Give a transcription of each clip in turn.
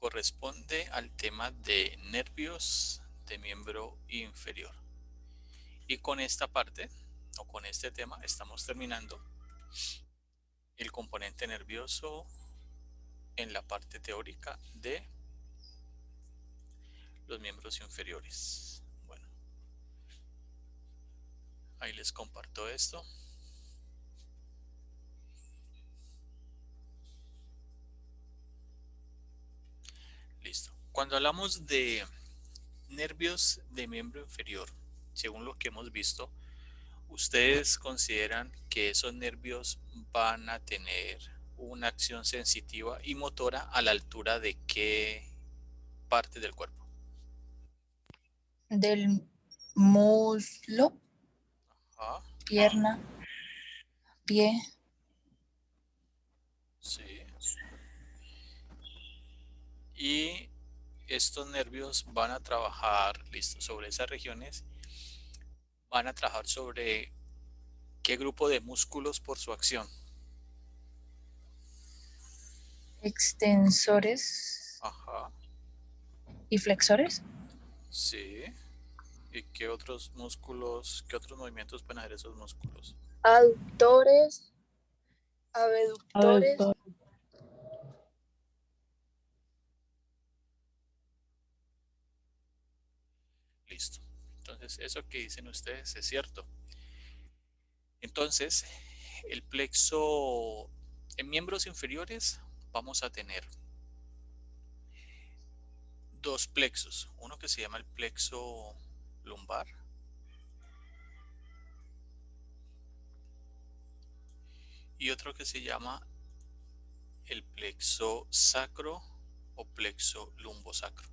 corresponde al tema de nervios de miembro inferior. Y con esta parte, o con este tema, estamos terminando el componente nervioso en la parte teórica de los miembros inferiores. Bueno, ahí les comparto esto. Listo. Cuando hablamos de nervios de miembro inferior, según lo que hemos visto, ¿ustedes consideran que esos nervios van a tener una acción sensitiva y motora a la altura de qué parte del cuerpo? Del muslo, Ah, pierna, pie. sí. Y estos nervios van a trabajar, listo, sobre esas regiones, van a trabajar sobre qué grupo de músculos por su acción. Extensores Ajá, y flexores. sí. ¿Y qué otros músculos, qué otros movimientos pueden hacer esos músculos? Aductores, abductores. Listo. Entonces, eso que dicen ustedes es cierto. Entonces, el plexo en miembros inferiores vamos a tener dos plexos. Uno que se llama el plexo lumbar y otro que se llama el plexo sacro o plexo lumbosacro.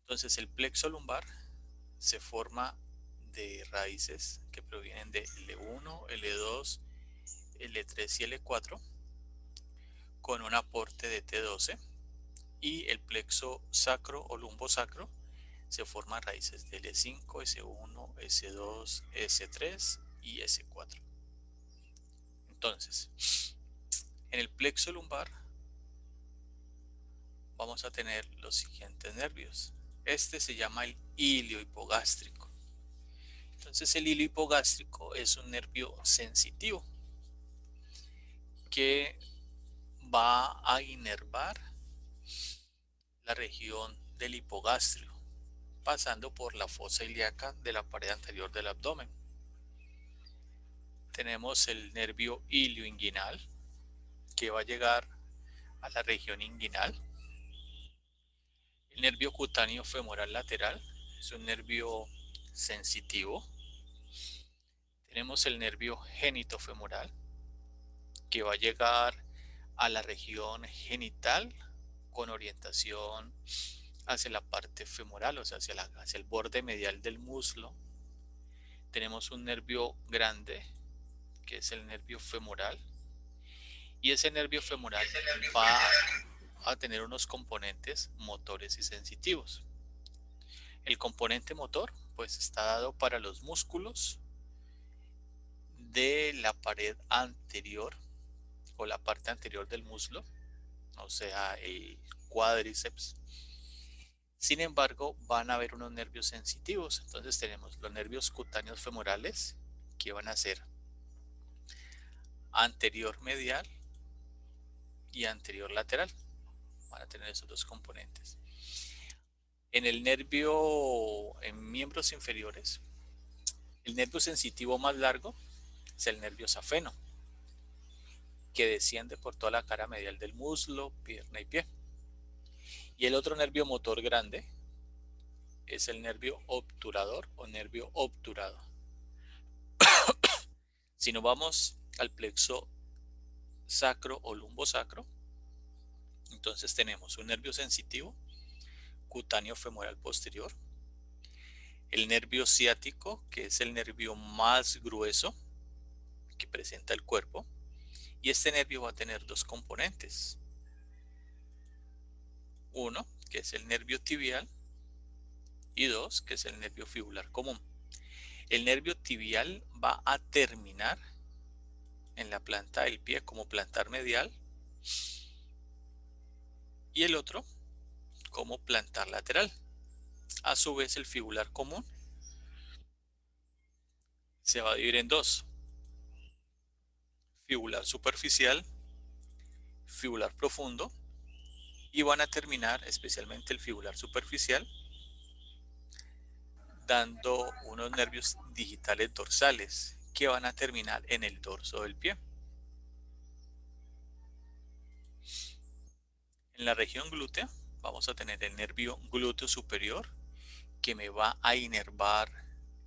Entonces, el plexo lumbar se forma de raíces que provienen de L1, L2, L3 y L4 con un aporte de T12, y el plexo sacro o lumbosacro se forma a raíces de L5, S1, S2, S3 y S4. Entonces, en el plexo lumbar vamos a tener los siguientes nervios. Este se llama el ilio hipogástrico. Entonces, el ilio hipogástrico es un nervio sensitivo que va a inervar la región del hipogastrio, pasando por la fosa ilíaca de la pared anterior del abdomen. Tenemos el nervio ilioinguinal, que va a llegar a la región inguinal. El nervio cutáneo femoral lateral es un nervio sensitivo. Tenemos el nervio genitofemoral, que va a llegar a la región genital con orientación hacia la parte femoral, o sea, hacia el borde medial del muslo. Tenemos un nervio grande, que es el nervio femoral, y ese nervio femoral va a tener unos componentes motores y sensitivos. El componente motor pues está dado para los músculos de la pared anterior o la parte anterior del muslo, o sea, el cuádriceps. Sin embargo, van a haber unos nervios sensitivos. Entonces tenemos los nervios cutáneos femorales, que van a ser anterior medial y anterior lateral. Van a tener esos dos componentes. En el nervio, en miembros inferiores, el nervio sensitivo más largo es el nervio safeno, que desciende por toda la cara medial del muslo, pierna y pie. Y el otro nervio motor grande es el nervio obturador o nervio obturado. Si nos vamos al plexo sacro o lumbosacro, entonces tenemos un nervio sensitivo, cutáneo femoral posterior, el nervio ciático, que es el nervio más grueso que presenta el cuerpo, y este nervio va a tener dos componentes. Uno, que es el nervio tibial, y dos, que es el nervio fibular común. El nervio tibial va a terminar en la planta del pie como plantar medial, y el otro como plantar lateral. A su vez, el fibular común se va a dividir en dos: fibular superficial, fibular profundo, y van a terminar, especialmente el fibular superficial, dando unos nervios digitales dorsales que van a terminar en el dorso del pie. En la región glútea vamos a tener el nervio glúteo superior, que me va a inervar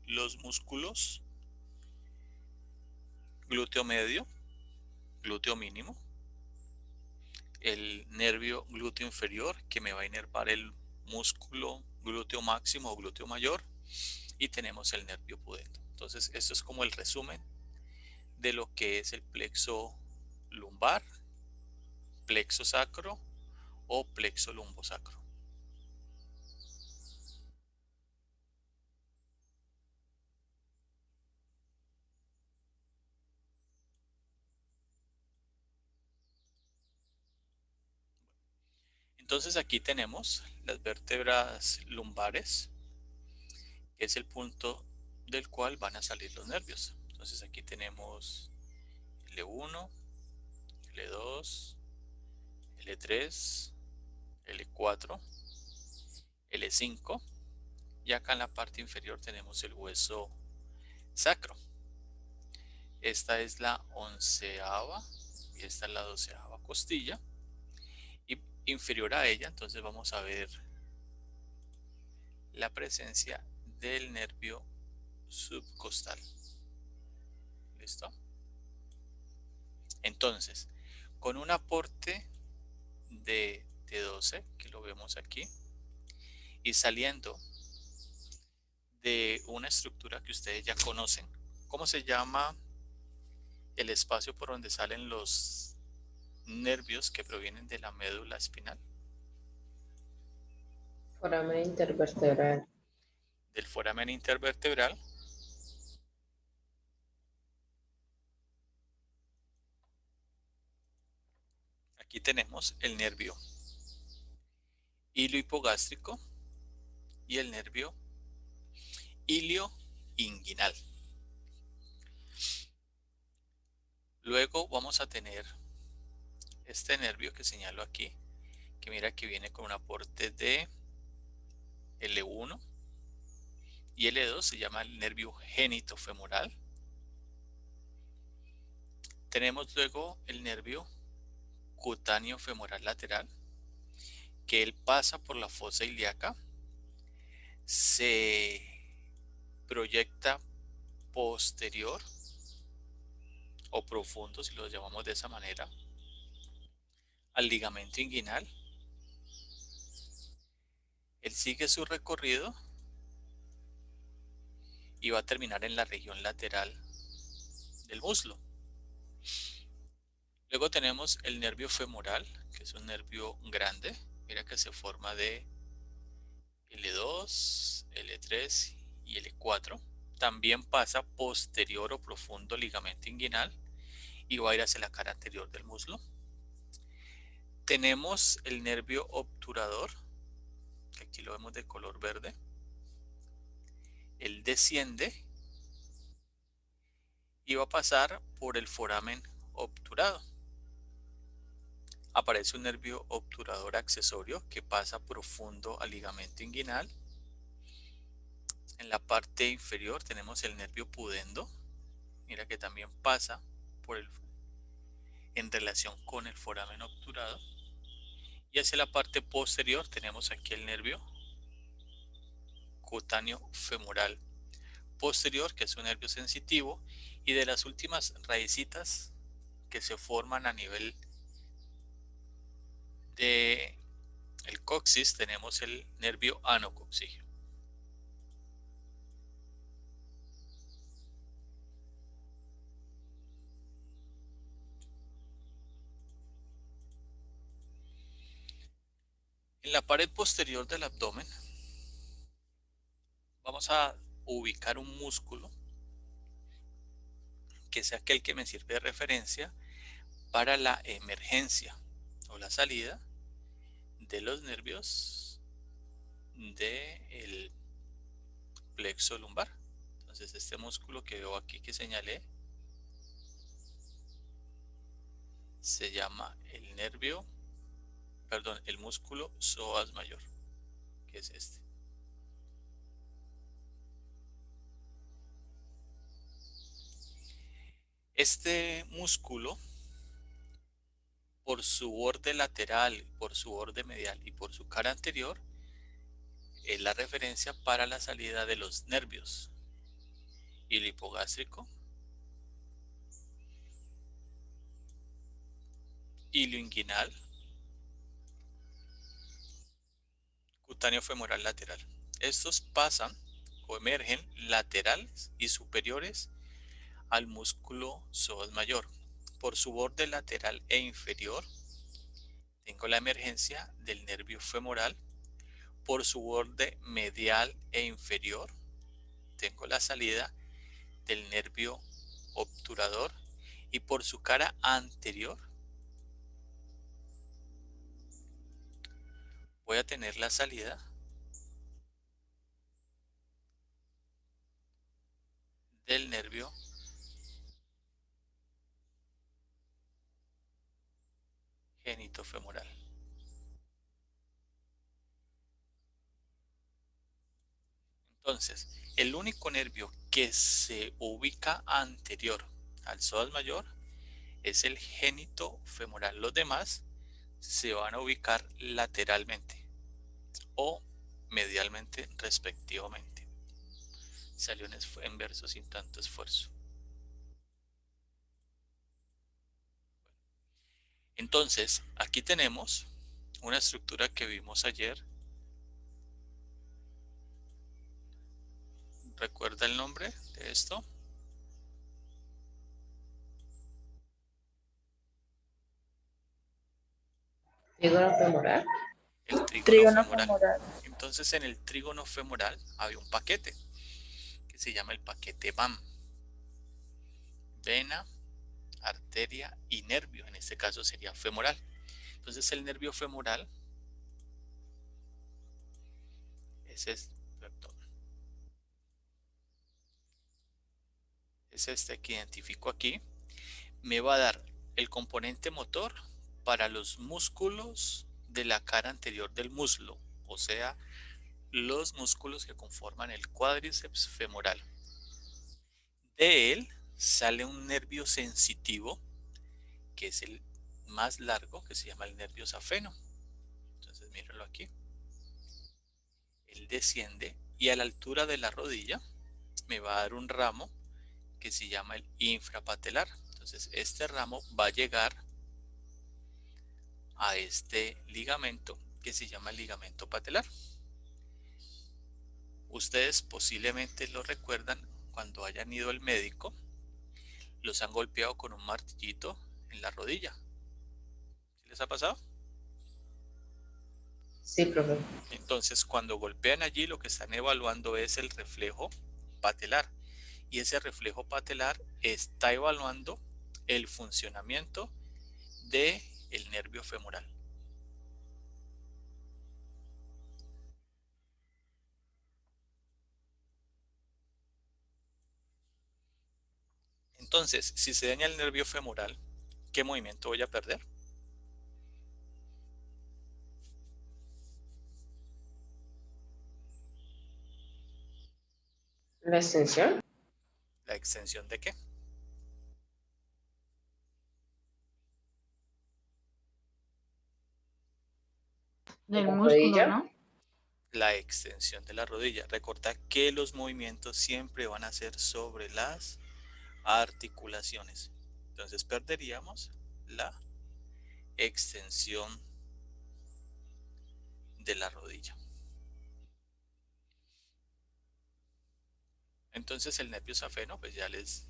los músculos glúteo medio, glúteo mínimo, el nervio glúteo inferior, que me va a inervar el músculo glúteo máximo o glúteo mayor, y tenemos el nervio pudendo. Entonces, esto es como el resumen de lo que es el plexo lumbar, plexo sacro o plexo lumbosacro. Entonces aquí tenemos las vértebras lumbares, que es el punto del cual van a salir los nervios. Entonces aquí tenemos L1, L2, L3, L4, L5, y acá en la parte inferior tenemos el hueso sacro. Esta es la 11ª y esta es la 12ª costilla, y inferior a ella entonces vamos a ver la presencia del nervio subcostal. ¿Listo? Entonces, con un aporte de T12, que lo vemos aquí, y saliendo de una estructura que ustedes ya conocen, ¿cómo se llama el espacio por donde salen los nervios que provienen de la médula espinal? Foramen intervertebral. Del foramen intervertebral. Aquí tenemos el nervio iliohipogástrico y el nervio ilioinguinal. Luego vamos a tener este nervio que señalo aquí, que mira que viene con un aporte de L1 y L2, se llama el nervio genitofemoral. Tenemos luego el nervio cutáneo femoral lateral, que él pasa por la fosa ilíaca, se proyecta posterior o profundo, si lo llamamos de esa manera, al ligamento inguinal. Él sigue su recorrido y va a terminar en la región lateral del muslo. Luego tenemos el nervio femoral, que es un nervio grande. Mira que se forma de L2, L3 y L4. También pasa posterior o profundo ligamento inguinal y va a ir hacia la cara anterior del muslo. Tenemos el nervio obturador, que aquí lo vemos de color verde. Él desciende y va a pasar por el foramen obturado. Aparece un nervio obturador accesorio que pasa profundo al ligamento inguinal. En la parte inferior tenemos el nervio pudendo. Mira que también pasa por en relación con el foramen obturado. Y hacia la parte posterior tenemos aquí el nervio cutáneo femoral posterior, que es un nervio sensitivo, y de las últimas raicitas que se forman a nivel de el coxis tenemos el nervio anocoxígeo. En la pared posterior del abdomen vamos a ubicar un músculo que es aquel que me sirve de referencia para la emergencia o la salida de los nervios del plexo lumbar. Entonces este músculo que veo aquí que señalé se llama el músculo psoas mayor, que es este. Este músculo, por su borde lateral, por su borde medial y por su cara anterior, es la referencia para la salida de los nervios hilo hipogástrico, hilo inguinal, cutáneo femoral lateral. Estos pasan o emergen laterales y superiores al músculo psoas mayor. Por su borde lateral e inferior tengo la emergencia del nervio femoral. Por su borde medial e inferior tengo la salida del nervio obturador, y por su cara anterior voy a tener la salida del nervio genitofemoral. Entonces, el único nervio que se ubica anterior al psoas mayor es el genitofemoral. Los demás se van a ubicar lateralmente o medialmente respectivamente. Salió en verso sin tanto esfuerzo. Entonces, aquí tenemos una estructura que vimos ayer. ¿Recuerda el nombre de esto? Trígono femoral. El trígono Trígono femoral. femoral. Entonces, en el trígono femoral había un paquete que se llama el paquete VAM. Vena, arteria y nervio. En este caso sería femoral. Entonces, el nervio femoral es este que identifico aquí. Me va a dar el componente motor para los músculos de la cara anterior del muslo, o sea, los músculos que conforman el cuádriceps femoral. De él sale un nervio sensitivo, que es el más largo, que se llama el nervio safeno. Entonces, míralo aquí. Él desciende y a la altura de la rodilla me va a dar un ramo que se llama el infrapatelar. Entonces, este ramo va a llegar a este ligamento que se llama el ligamento patelar. Ustedes posiblemente lo recuerdan cuando hayan ido al médico, los han golpeado con un martillito en la rodilla. ¿Sí les ha pasado? Sí, profe. Entonces, cuando golpean allí, lo que están evaluando es el reflejo patelar. Y ese reflejo patelar está evaluando el funcionamiento del nervio femoral. Entonces, si se daña el nervio femoral, ¿qué movimiento voy a perder? La extensión. ¿La extensión de qué? Del músculo, ¿no? La extensión de la rodilla. Recuerda que los movimientos siempre van a ser sobre las articulaciones. Entonces perderíamos la extensión de la rodilla. Entonces el nervio safeno, pues ya les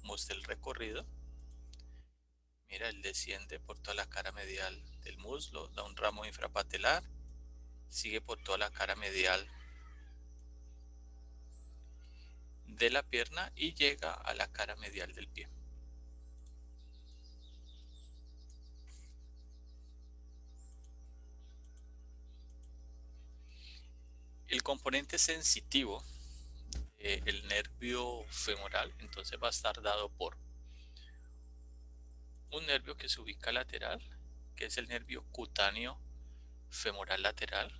mostré el recorrido. Mira, él desciende por toda la cara medial del muslo, da un ramo infrapatelar, sigue por toda la cara medial de la pierna y llega a la cara medial del pie. El componente sensitivo del nervio femoral entonces va a estar dado por un nervio que se ubica lateral, que es el nervio cutáneo femoral lateral,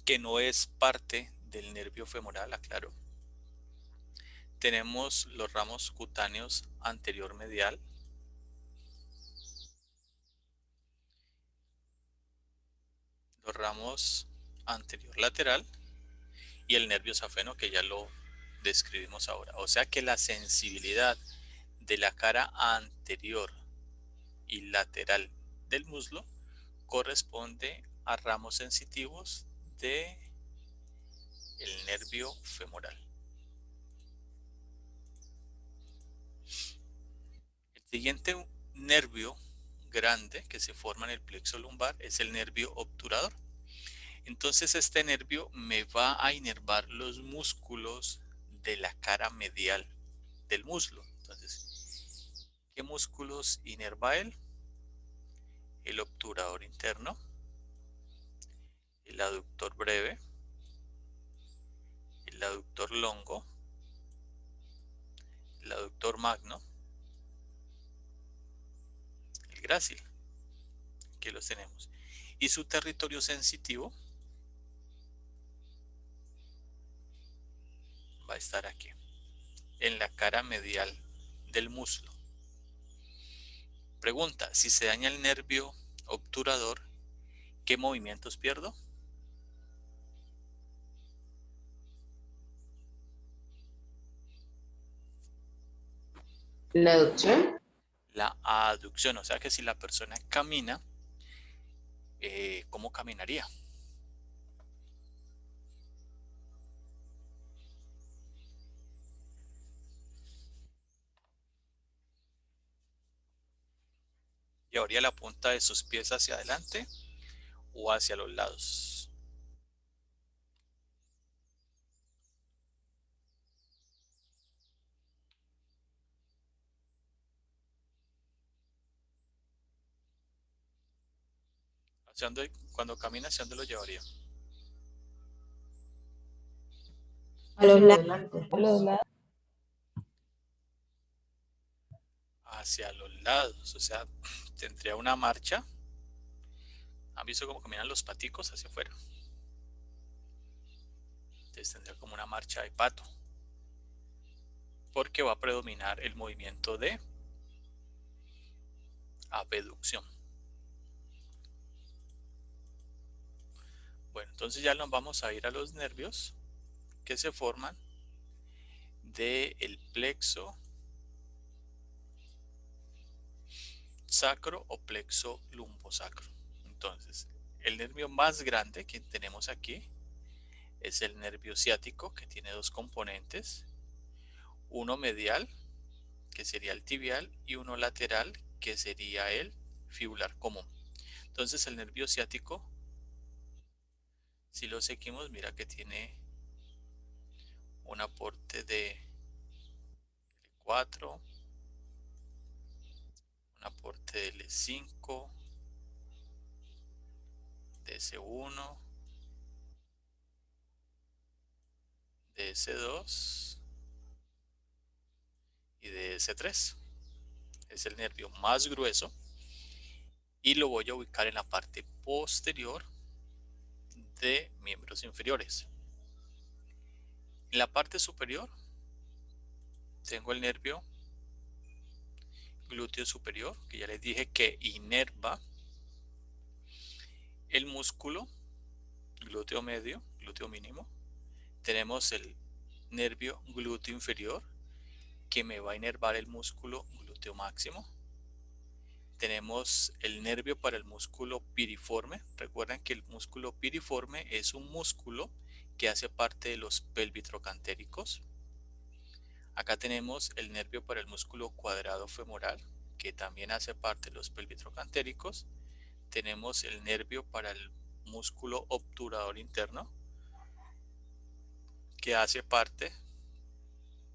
que no es parte del nervio femoral, aclaro. Tenemos los ramos cutáneos anterior medial, los ramos anterior lateral y el nervio safeno, que ya lo describimos ahora. O sea que la sensibilidad de la cara anterior y lateral del muslo corresponde a ramos sensitivos de el nervio femoral. El siguiente nervio grande que se forma en el plexo lumbar es el nervio obturador. Entonces este nervio me va a inervar los músculos de la cara medial del muslo. Entonces, ¿qué músculos inerva él? El obturador interno, el aductor breve, el aductor longo, el aductor magno, el grácil, que los tenemos. Y su territorio sensitivo va a estar aquí, en la cara medial del muslo. Pregunta, si se daña el nervio obturador, ¿qué movimientos pierdo? La aducción. La aducción, o sea que si la persona camina, ¿cómo caminaría? ¿Llevaría la punta de sus pies hacia adelante o hacia los lados? ¿Hacia dónde, cuando camina, hacia dónde lo llevaría? A los lados. Hacia los lados, o sea, tendría una marcha. ¿Han visto cómo caminan los paticos hacia afuera? Entonces tendría como una marcha de pato, porque va a predominar el movimiento de abducción. Bueno, entonces ya nos vamos a ir a los nervios que se forman del plexo sacro o plexo lumbosacro. Entonces, el nervio más grande que tenemos aquí es el nervio ciático, que tiene dos componentes, uno medial, que sería el tibial, y uno lateral, que sería el fibular común. Entonces el nervio ciático, si lo seguimos, mira que tiene un aporte de L4, un aporte de L5, de S1, de S2 y de S3. Es el nervio más grueso y lo voy a ubicar en la parte posterior de miembros inferiores. En la parte superior tengo el nervio glúteo superior, que ya les dije que inerva el músculo glúteo medio, glúteo mínimo. Tenemos el nervio glúteo inferior, que me va a inervar el músculo glúteo máximo. Tenemos el nervio para el músculo piriforme. Recuerden que el músculo piriforme es un músculo que hace parte de los pelvitrocantéricos. Acá tenemos el nervio para el músculo cuadrado femoral, que también hace parte de los pelvitrocantéricos. Tenemos el nervio para el músculo obturador interno, que hace parte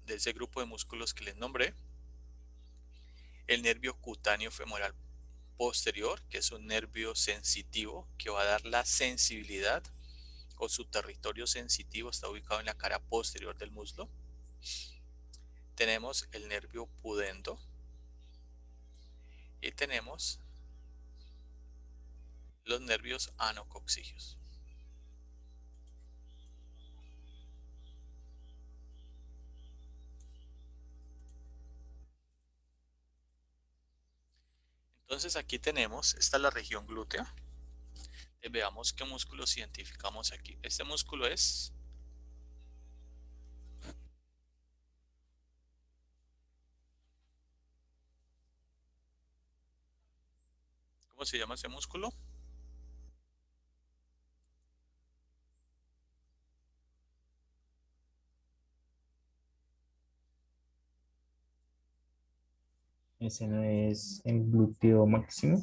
de ese grupo de músculos que les nombré. El nervio cutáneo femoral posterior, que es un nervio sensitivo que va a dar la sensibilidad, o su territorio sensitivo está ubicado en la cara posterior del muslo. Tenemos el nervio pudendo y tenemos los nervios anococcígeos. Entonces aquí tenemos, esta es la región glútea. Veamos qué músculos identificamos aquí. Este músculo es ¿cómo se llama ese músculo? Ese no es el glúteo máximo.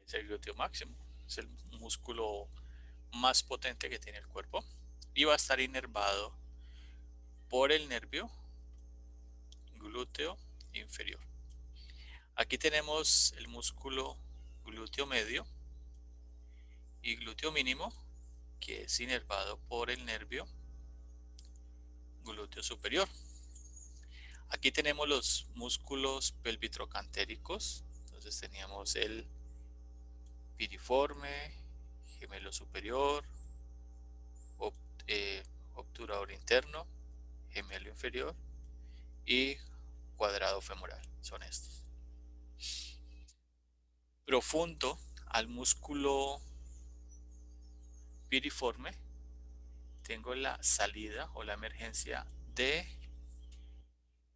Es el glúteo máximo. Es el músculo más potente que tiene el cuerpo y va a estar inervado por el nervio glúteo inferior. Aquí tenemos el músculo glúteo medio y glúteo mínimo, que es inervado por el nervio glúteo superior. Aquí tenemos los músculos pelvitrocantéricos. Entonces teníamos el piriforme, gemelo superior, obturador interno, gemelo inferior y cuadrado femoral. Son estos. Profundo al músculo piriforme tengo la salida o la emergencia de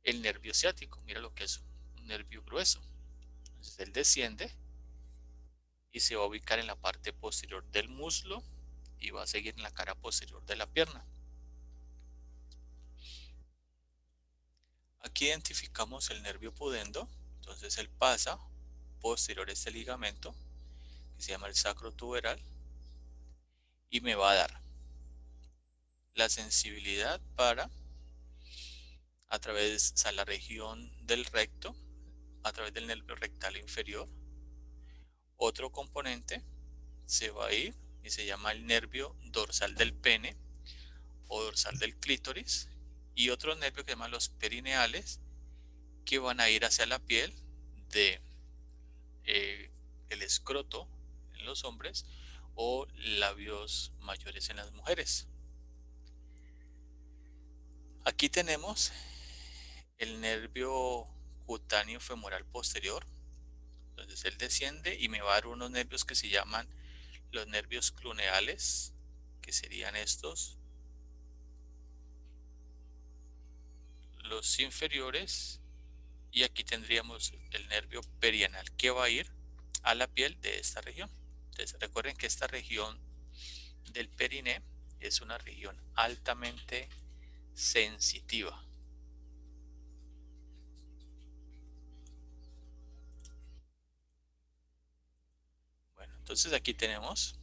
el nervio ciático. Mira lo que es un nervio grueso. Entonces él desciende y se va a ubicar en la parte posterior del muslo y va a seguir en la cara posterior de la pierna. Aquí identificamos el nervio pudendo. Entonces él pasa posterior a este ligamento que se llama el sacrotuberal y me va a dar la sensibilidad para a través de la región del recto, a través del nervio rectal inferior. Otro componente se va a ir y se llama el nervio dorsal del pene o dorsal del clítoris, y otro nervio que se llama los perineales, que van a ir hacia la piel de el escroto en los hombres o labios mayores en las mujeres. Aquí tenemos el nervio cutáneo femoral posterior. Entonces él desciende y me va a dar unos nervios que se llaman los nervios cluneales, que serían estos, los inferiores, y aquí tendríamos el nervio perianal que va a ir a la piel de esta región. Entonces recuerden que esta región del periné es una región altamente sensitiva. Bueno, entonces aquí tenemos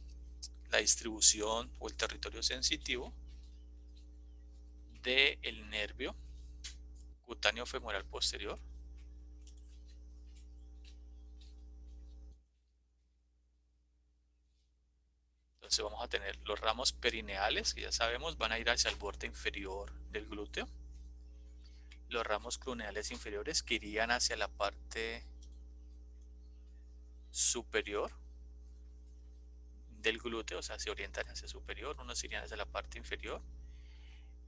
la distribución o el territorio sensitivo del nervio cutáneo femoral posterior. Entonces vamos a tener los ramos perineales, que ya sabemos van a ir hacia el borde inferior del glúteo. Los ramos cluneales inferiores que irían hacia la parte superior del glúteo, o sea, se orientan hacia superior, unos irían hacia la parte inferior.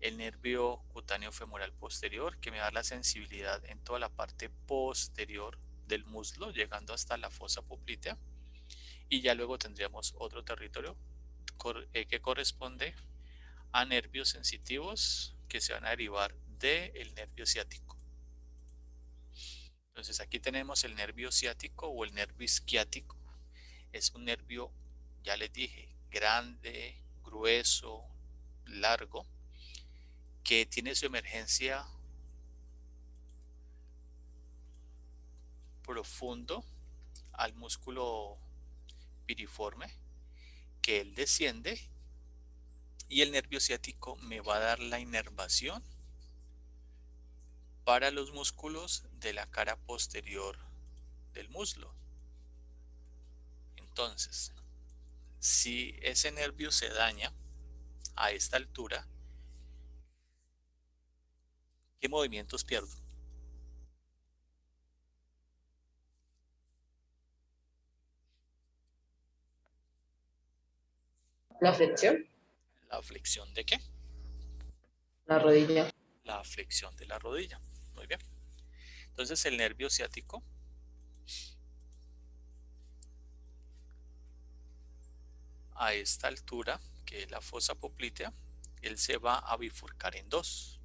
El nervio cutáneo femoral posterior, que me da la sensibilidad en toda la parte posterior del muslo, llegando hasta la fosa poplitea. Y ya luego tendríamos otro territorio que corresponde a nervios sensitivos que se van a derivar del nervio ciático. Entonces aquí tenemos el nervio ciático o el nervio isquiático. Es un nervio, ya les dije, grande, grueso, largo, que tiene su emergencia profundo al músculo piriforme, que él desciende y el nervio ciático me va a dar la inervación para los músculos de la cara posterior del muslo. Entonces, si ese nervio se daña a esta altura, ¿qué movimientos pierdo? La flexión, ¿La flexión de qué? la rodilla. La flexión de la rodilla. Muy bien. Entonces el nervio ciático a esta altura, que es la fosa poplitea, él se va a bifurcar en dos.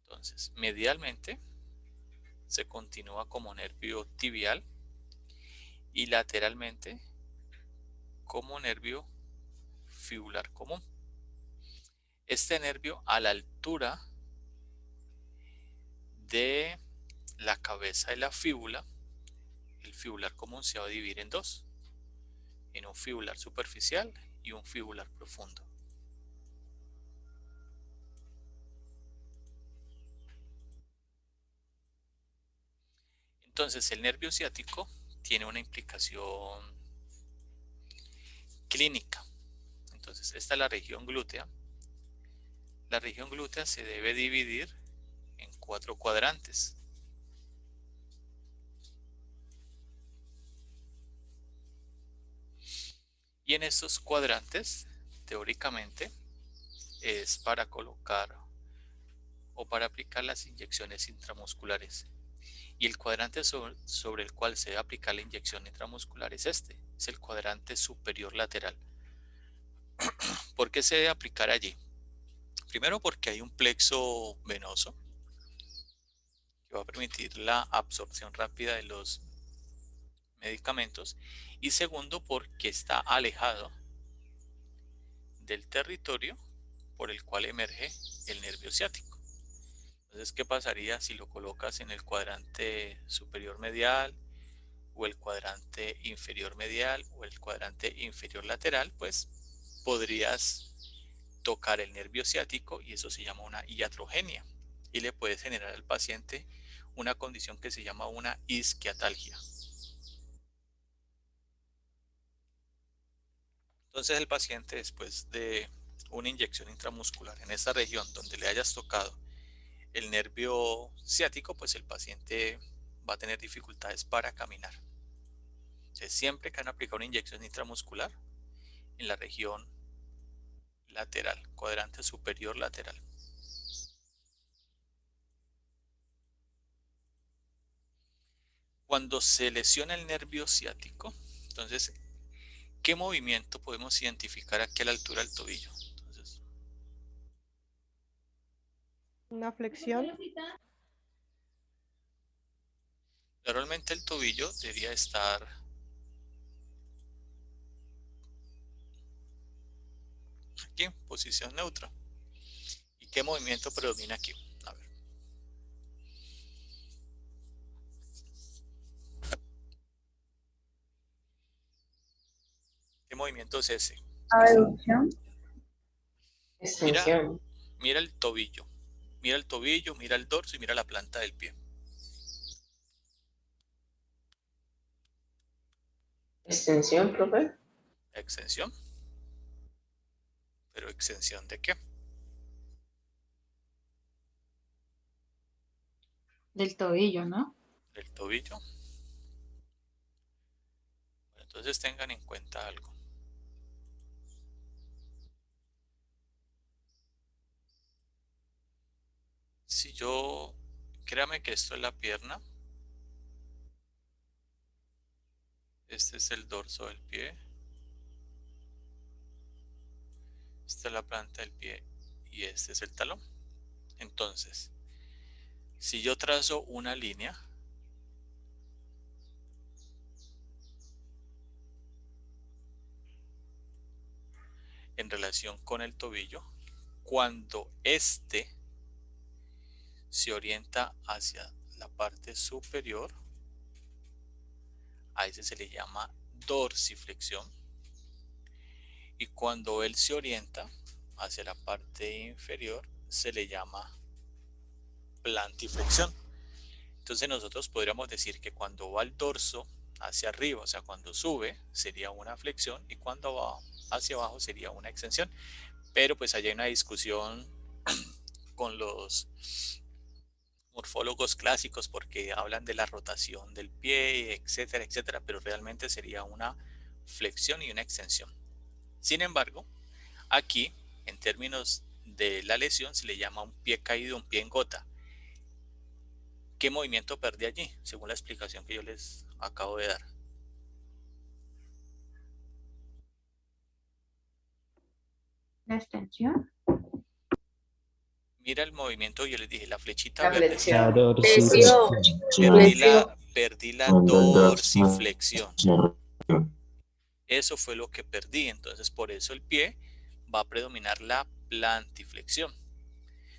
Entonces, medialmente se continúa como nervio tibial y lateralmente como nervio fibular común. Este nervio a la altura de la cabeza de la fíbula, el fibular común se va a dividir en dos, en un fibular superficial y un fibular profundo. Entonces el nervio ciático tiene una implicación clínica. Entonces esta es la región glútea. La región glútea se debe dividir en 4 cuadrantes. Y en estos cuadrantes, teóricamente, es para colocar o para aplicar las inyecciones intramusculares. Y el cuadrante sobre el cual se debe aplicar la inyección intramuscular es este, es el cuadrante superior lateral. ¿Por qué se debe aplicar allí? Primero porque hay un plexo venoso que va a permitir la absorción rápida de los medicamentos. Y segundo porque está alejado del territorio por el cual emerge el nervio ciático. Entonces, ¿qué pasaría si lo colocas en el cuadrante superior medial o el cuadrante inferior medial o el cuadrante inferior lateral? Pues podrías tocar el nervio ciático y eso se llama una iatrogenia y le puedes generar al paciente una condición que se llama una isquiatalgia. Entonces el paciente, después de una inyección intramuscular en esta región donde le hayas tocado el nervio ciático, pues el paciente va a tener dificultades para caminar. Entonces, siempre que han aplicado una inyección intramuscular en la región lateral, cuadrante superior lateral. Cuando se lesiona el nervio ciático, entonces, ¿qué movimiento podemos identificar aquí a la altura del tobillo? Entonces, Una flexión. normalmente el tobillo debería estar aquí en posición neutra. ¿Y qué movimiento predomina aquí? A ver. ¿Qué movimiento es ese? Abducción. Extensión, Mira el tobillo. Mira el tobillo, mira el dorso y mira la planta del pie. extensión, profe. Extensión. ¿Pero extensión de qué? Del tobillo, ¿no? Del tobillo. Bueno, entonces tengan en cuenta algo. Si yo, créame que esto es la pierna. Este es el dorso del pie. Esta es la planta del pie y este es el talón. Entonces, si yo trazo una línea en relación con el tobillo, cuando este se orienta hacia la parte superior, a ese se le llama dorsiflexión, y cuando él se orienta hacia la parte inferior se le llama plantiflexión. Entonces nosotros podríamos decir que cuando va al dorso hacia arriba, o sea, cuando sube sería una flexión y cuando va hacia abajo sería una extensión. Pero pues allá hay una discusión con los morfólogos clásicos porque hablan de la rotación del pie, etcétera, etcétera, pero realmente sería una flexión y una extensión. Sin embargo, aquí, en términos de la lesión, se le llama un pie caído, un pie en gota. ¿Qué movimiento perdí allí? Según la explicación que yo les acabo de dar. La extensión. Mira el movimiento, yo les dije, la flechita La verde. La flexión. Flexión. dorsiflexión. Perdí la dorsiflexión. Eso fue lo que perdí. Entonces, por eso el pie va a predominar la plantiflexión.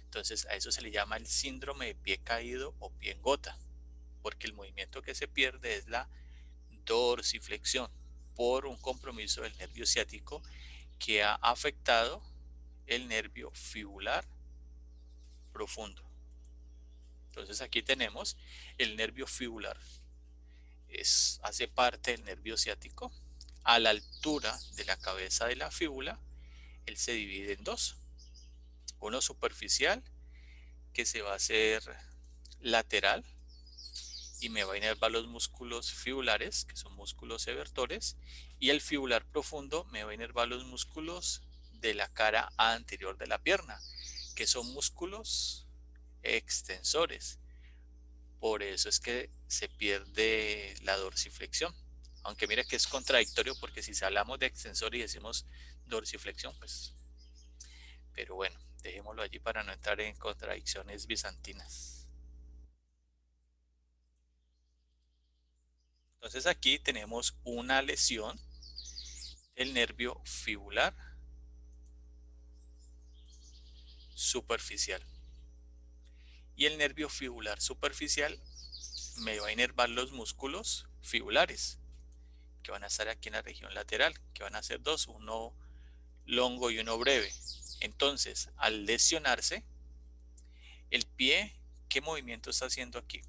Entonces, a eso se le llama el síndrome de pie caído o pie en gota, porque el movimiento que se pierde es la dorsiflexión por un compromiso del nervio ciático que ha afectado el nervio fibular profundo. Entonces aquí tenemos el nervio fibular, hace parte del nervio ciático. A la altura de la cabeza de la fíbula, él se divide en dos. Uno superficial, que se va a hacer lateral y me va a inervar los músculos fibulares, que son músculos evertores, y el fibular profundo me va a inervar los músculos de la cara anterior de la pierna, que son músculos extensores. Por eso es que se pierde la dorsiflexión. Aunque mira que es contradictorio porque si hablamos de extensor y decimos dorsiflexión, pues... Pero bueno, dejémoslo allí para no entrar en contradicciones bizantinas. Entonces aquí tenemos una lesión del nervio fibular superficial. Y el nervio fibular superficial me va a inervar los músculos fibulares, que van a estar aquí en la región lateral, que van a ser dos, uno longo y uno breve. Entonces, al lesionarse, el pie, ¿qué movimiento está haciendo aquí?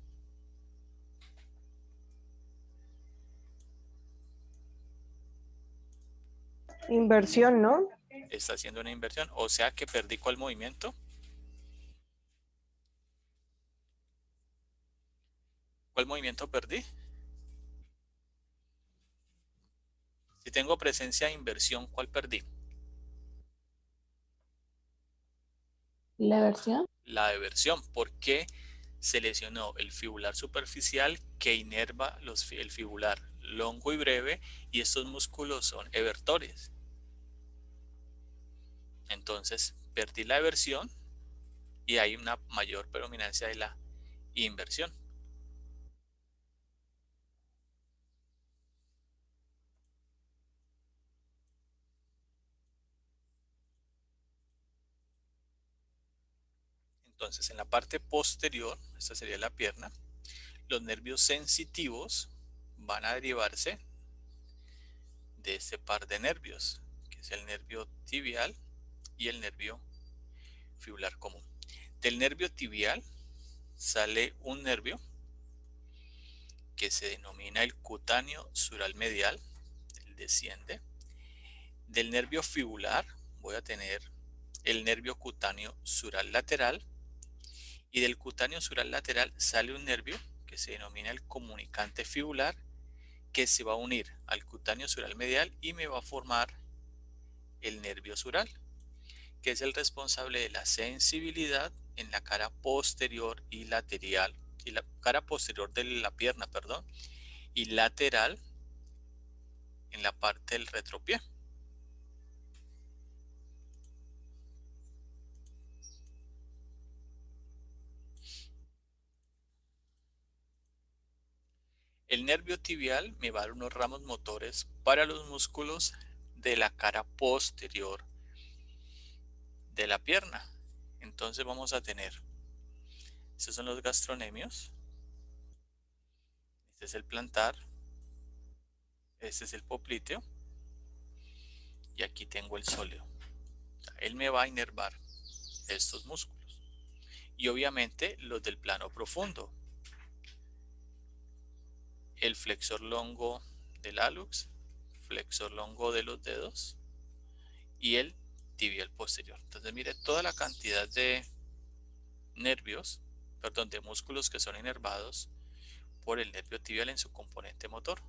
Inversión, ¿no? Está haciendo una inversión, o sea que perdí ¿cuál movimiento? ¿Cuál movimiento perdí? Si tengo presencia de inversión, ¿cuál perdí? La versión. La eversión, porque se lesionó el fibular superficial que inerva el fibular longo y breve, y estos músculos son evertores. Entonces perdí la eversión y hay una mayor predominancia de la inversión. Entonces en la parte posterior, esta sería la pierna, los nervios sensitivos van a derivarse de este par de nervios, que es el nervio tibial y el nervio fibular común. Del nervio tibial sale un nervio que se denomina el cutáneo sural medial, él desciende. Del nervio fibular voy a tener el nervio cutáneo sural lateral, y del cutáneo sural lateral sale un nervio que se denomina el comunicante fibular, que se va a unir al cutáneo sural medial y me va a formar el nervio sural, que es el responsable de la sensibilidad en la cara posterior y lateral, y la cara posterior de la pierna, perdón, y lateral en la parte del retropié. El nervio tibial me va a dar unos ramos motores para los músculos de la cara posterior de la pierna. Entonces vamos a tener, estos son los gastronemios, este es el plantar, este es el popliteo y aquí tengo el sóleo. O sea, él me va a inervar estos músculos y obviamente los del plano profundo. el flexor longo del hallux, flexor longo de los dedos y el tibial posterior. Entonces mire toda la cantidad de nervios, perdón, de músculos que son inervados por el nervio tibial en su componente motor.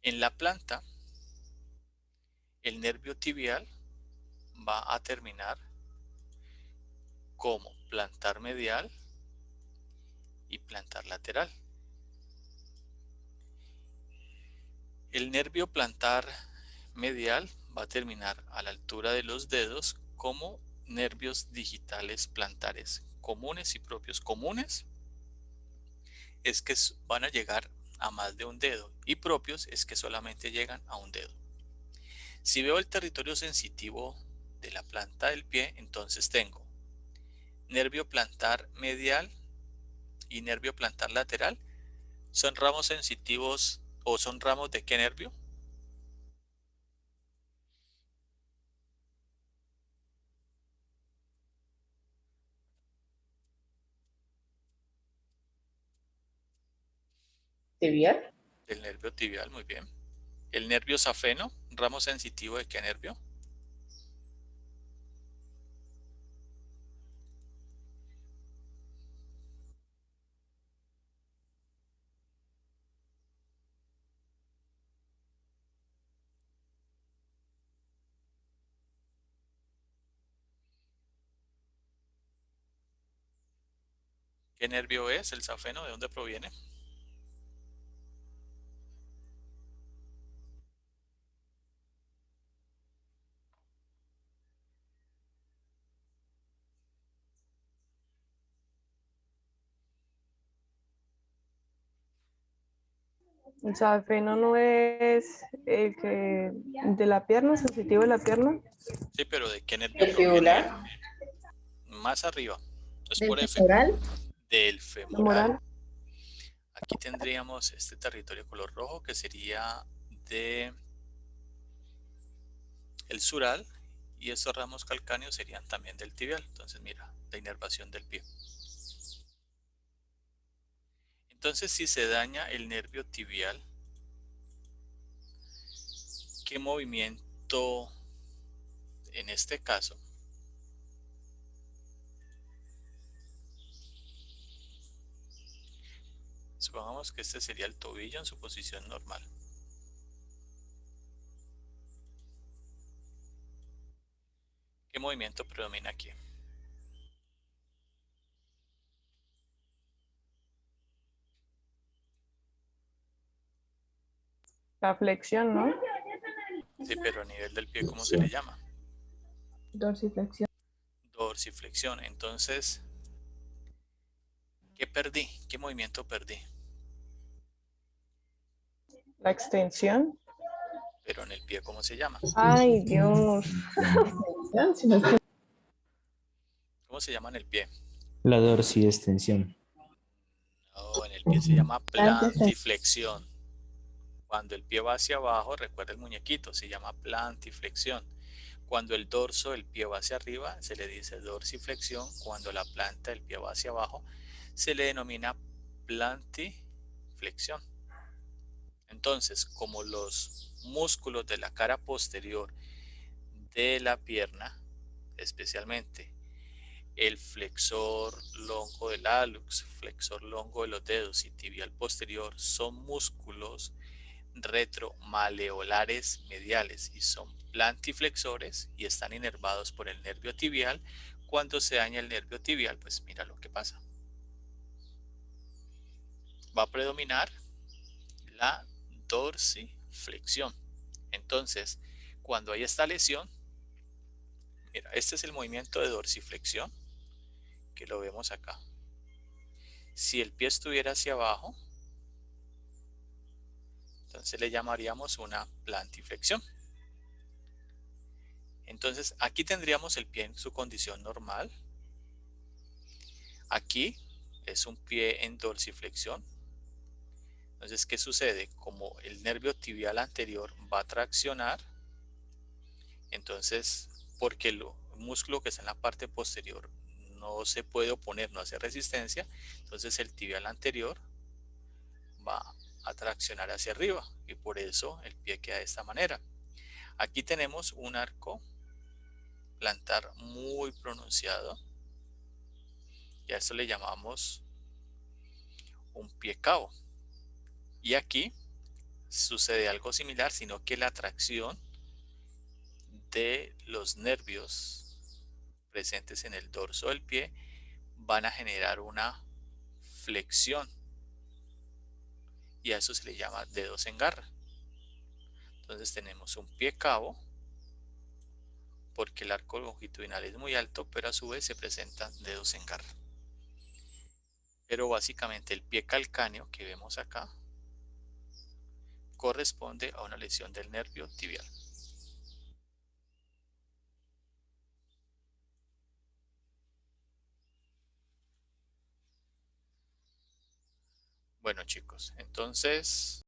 En la planta, el nervio tibial va a terminar como plantar medial y plantar lateral. El nervio plantar medial va a terminar a la altura de los dedos como nervios digitales plantares comunes y propios. Comunes es que van a llegar a más de un dedo y propios es que solamente llegan a un dedo. Si veo el territorio sensitivo de la planta del pie, entonces tengo nervio plantar medial y nervio plantar lateral. ¿Son ramos sensitivos o son ramos de qué nervio? ¿Tibial? Del nervio tibial, muy bien. El nervio safeno, ramo sensitivo de qué nervio? ¿Qué nervio es el safeno? ¿De dónde proviene? El safeno no es el que de la pierna, sensitivo de la pierna. Sí, pero ¿de qué nervio ¿El proviene? fibular? Más arriba. Es Del por F. femoral. Del Femoral. femoral. Aquí tendríamos este territorio color rojo que sería de el sural y estos ramos calcáneos serían también del tibial. Entonces mira, la inervación del pie. Entonces si se daña el nervio tibial, ¿qué movimiento en este caso? Supongamos que este sería el tobillo en su posición normal. ¿Qué movimiento predomina aquí? La flexión, ¿no? Sí, pero a nivel del pie, ¿cómo se le llama? Dorsiflexión. Dorsiflexión. Entonces, ¿qué perdí? ¿Qué movimiento perdí? La extensión. Pero en el pie, ¿cómo se llama? Ay, Dios. Si no es que ¿Cómo se llama en el pie? La dorsiextensión. No, en el pie se llama Plantiflexión. plantiflexión. Cuando el pie va hacia abajo, recuerda el muñequito, se llama plantiflexión. Cuando el dorso del pie va hacia arriba, se le dice dorsiflexión. Cuando la planta del pie va hacia abajo, se le denomina plantiflexión. Entonces, como los músculos de la cara posterior de la pierna, especialmente el flexor longo del hallux, flexor longo de los dedos y tibial posterior, son músculos retromaleolares mediales y son plantiflexores y están inervados por el nervio tibial. Cuando se daña el nervio tibial, pues mira lo que pasa. Va a predominar la dorsiflexión. Entonces, cuando hay esta lesión, mira, este es el movimiento de dorsiflexión que lo vemos acá. Si el pie estuviera hacia abajo, entonces le llamaríamos una plantiflexión. Entonces aquí tendríamos el pie en su condición normal. Aquí es un pie en dorsiflexión. Entonces, ¿qué sucede? Como el nervio tibial anterior va a traccionar, entonces, porque el músculo que está en la parte posterior no se puede oponer, no hace resistencia, entonces el tibial anterior va a traccionar hacia arriba y por eso el pie queda de esta manera. Aquí tenemos un arco plantar muy pronunciado y a esto le llamamos un pie cabo. Y aquí sucede algo similar, sino que la tracción de los nervios presentes en el dorso del pie van a generar una flexión y a eso se le llama dedos en garra. Entonces tenemos un pie cabo porque el arco longitudinal es muy alto, pero a su vez se presentan dedos en garra. Pero básicamente el pie calcáneo que vemos acá corresponde a una lesión del nervio tibial. Bueno chicos, entonces